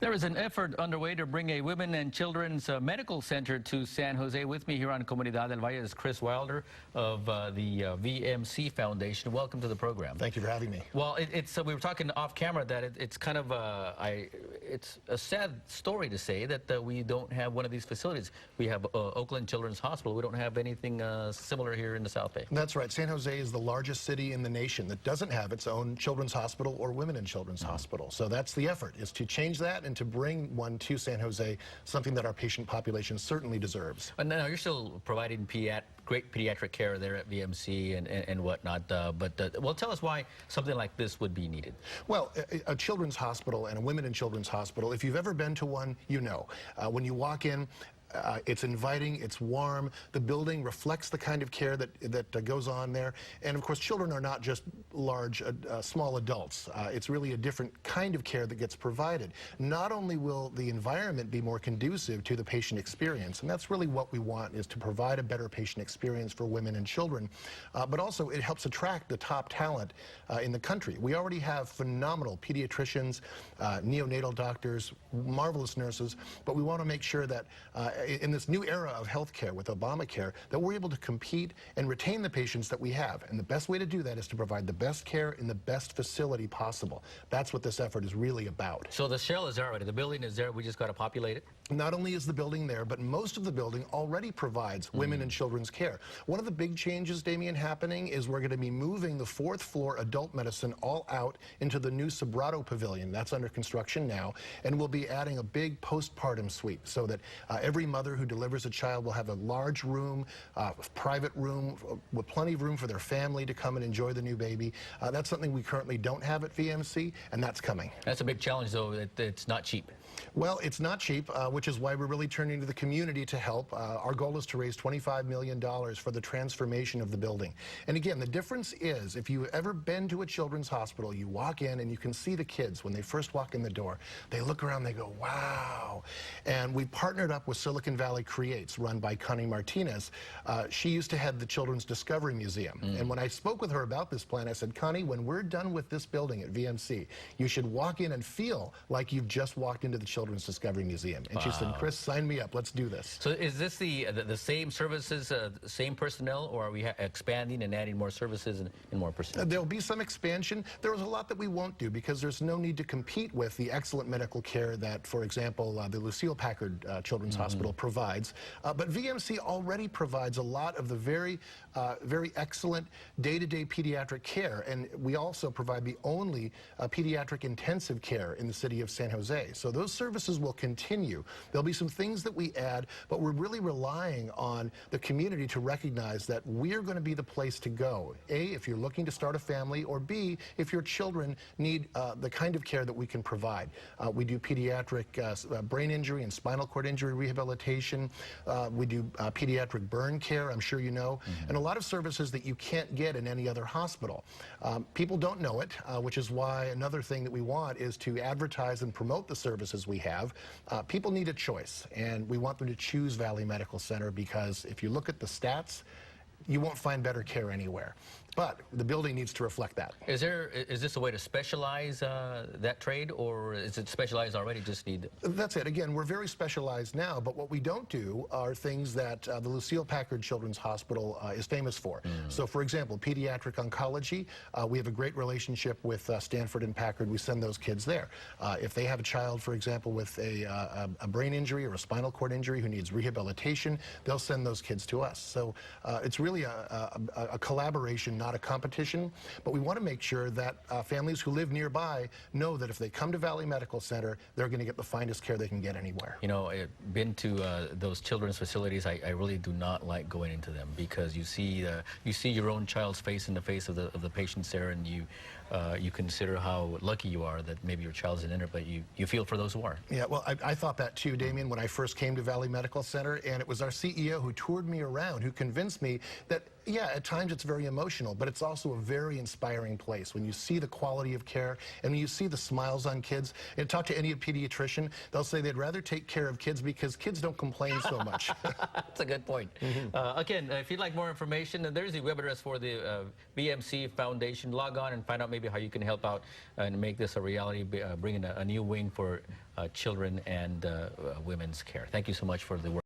There is an effort underway to bring a women and children's medical center to San Jose. With me here on Comunidad del Valle is Chris Wilder of the VMC Foundation. Welcome to the program. Thank you for having me. Well, we were talking off camera that it's kind of it's a sad story to say that we don't have one of these facilities. We have Oakland Children's Hospital. We don't have anything similar here in the South Bay. That's right. San Jose is the largest city in the nation that doesn't have its own children's hospital or women and children's hospital. So that's the effort, is to change that and to bring one to San Jose, something that our patient population certainly deserves. And now you're still providing great pediatric care there at VMC and whatnot, well, tell us why something like this would be needed. Well, a children's hospital and a women and children's hospital, if you've ever been to one, you know. When you walk in, it's inviting, it's warm, the building reflects the kind of care that goes on there, and of course children are not just large, small adults. It's really a different kind of care that gets provided. Not only will the environment be more conducive to the patient experience, and that's really what we want, is to provide a better patient experience for women and children, but also it helps attract the top talent in the country. We already have phenomenal pediatricians, neonatal doctors, marvelous nurses, but we want to make sure that in this new era of healthcare with Obamacare, that we're able to compete and retain the patients that we have. And the best way to do that is to provide the best care in the best facility possible. That's what this effort is really about. So the shell is there already, the building is there, we just got to populate it? Not only is the building there, but most of the building already provides women and children's care. One of the big changes, Damien, happening is we're going to be moving the fourth floor adult medicine all out into the new Sobrato Pavilion. That's under construction now, and we'll be adding a big postpartum suite so that every mother who delivers a child will have a large room, private room, with plenty of room for their family to come and enjoy the new baby. That's something we currently don't have at VMC, and that's coming. That's a big challenge, though. It's not cheap. Well, it's not cheap, which is why we're really turning to the community to help. Our goal is to raise $25 million for the transformation of the building. And again, the difference is, if you've ever been to a children's hospital, you walk in and you can see the kids when they first walk in the door. They look around, they go, wow. And we partnered up with Silicon Valley Creates, run by Connie Martinez. She used to head the Children's Discovery Museum. And when I spoke with her about this plan, I said, Connie, when we're done with this building at VMC, you should walk in and feel like you've just walked into the Children's Discovery Museum. And she said, Chris, sign me up. Let's do this. So is this the same services, same personnel, or are we expanding and adding more services and more personnel? There'll be some expansion. There was a lot that we won't do because there's no need to compete with the excellent medical care that, for example, the Lucille Packard Children's Hospital provides. But VMC already provides a lot of the very excellent day-to-day pediatric care, and we also provide the only pediatric intensive care in the city of San Jose. So those services will continue. There'll be some things that we add, but we're really relying on the community to recognize that we're going to be the place to go. A, if you're looking to start a family, or B, if your children need the kind of care that we can provide. We do pediatric brain injury and spinal cord injury rehabilitation. We do pediatric burn care, I'm sure you know, and a lot of services that you can't get in any other hospital. People don't know it, which is why another thing that we want is to advertise and promote the services we have. People need a choice, and we want them to choose Valley Medical Center because if you look at the stats, you won't find better care anywhere. But the building needs to reflect that. Is this a way to specialize that trade, or is it specialized already, just need? That's it. Again, we're very specialized now, but what we don't do are things that the Lucille Packard Children's Hospital is famous for. So, for example, pediatric oncology, we have a great relationship with Stanford and Packard. We send those kids there. If they have a child, for example, with a brain injury or a spinal cord injury who needs rehabilitation, they'll send those kids to us. So it's really a collaboration, not a competition, but we want to make sure that families who live nearby know that if they come to Valley Medical Center, they're going to get the finest care they can get anywhere. You know, I've been to those children's facilities. I really do not like going into them because you see your own child's face in the face of the patients there, and you consider how lucky you are that maybe your child's in there, but you feel for those who are. Yeah, well, I thought that too, Damien, when I first came to Valley Medical Center, and it was our CEO who toured me around who convinced me that, yeah, at times it's very emotional, but it's also a very inspiring place. When you see the quality of care and when you see the smiles on kids, and talk to any pediatrician, they'll say they'd rather take care of kids because kids don't complain so much. That's a good point. Again, if you'd like more information, there's the web address for the VMC Foundation. Log on and find out maybe how you can help out and make this a reality, bring in a new wing for children and women's care. Thank you so much for the work.